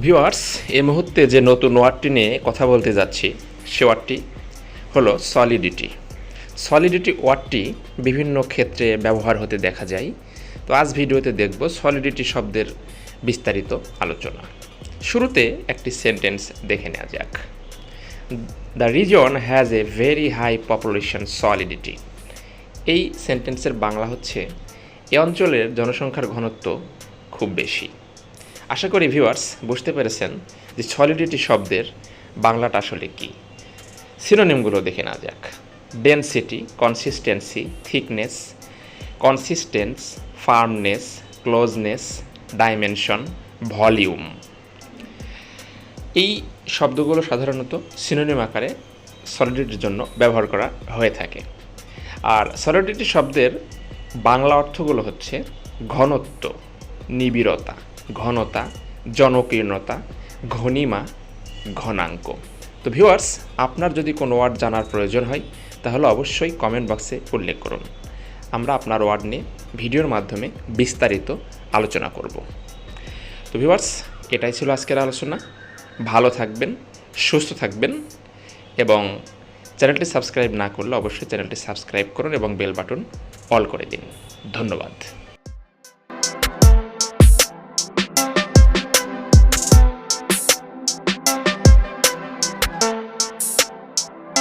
Viewers, এই মুহূর্তে যে নতুন ওয়ার্ডটি নিয়ে কথা বলতে যাচ্ছি সে ওয়ার্ডটি হলো সলিডিটি। সলিডিটি ওয়ার্ডটি বিভিন্ন ক্ষেত্রে ব্যবহার হতে দেখা যায়। তো আজ ভিডিওতে দেখব সলিডিটি শব্দের বিস্তারিত আলোচনা। শুরুতে একটি সেন্টেন্স দেখে নেওয়া যাক। The reason has a very high population solidity. এই সেন্টেন্সের বাংলা হচ্ছে, এ অঞ্চলের জনসংখ্যার ঘনত্ব খুব বেশি। আশা করি ভিউয়ার্স বুঝতে পেরেছেন যে সলিডিটি শব্দের বাংলাটা আসলে কী। সিনোনিমগুলো দেখে নেওয়া যাক। Density, consistency, thickness, consistence, firmness, closeness, dimension, volume. এই শব্দগুলো সাধারণত সিনোনিম আকারে সলিডিটির জন্য ব্যবহার করা হয়ে থাকে। আর সলিডিটি শব্দের বাংলা অর্থগুলো হচ্ছে ঘনত্ব, নিবিড়তা, ঘনতা, জনকীর্ণতা, ঘনিমা, ঘনাঙ্ক। তো ভিউয়ার্স, আপনার যদি কোনো ওয়ার্ড জানার প্রয়োজন হয় তাহলে অবশ্যই কমেন্ট বক্সে উল্লেখ করুন। আমরা আপনার ওয়ার্ড নিয়ে ভিডিওর মাধ্যমে বিস্তারিত আলোচনা করব। তো ভিউয়ার্স, এটাই ছিল আজকের আলোচনা। ভালো থাকবেন, সুস্থ থাকবেন এবং চ্যানেলটি সাবস্ক্রাইব না করলে অবশ্যই চ্যানেলটি সাবস্ক্রাইব করুন এবং বেল বাটন অল করে দিন। ধন্যবাদ।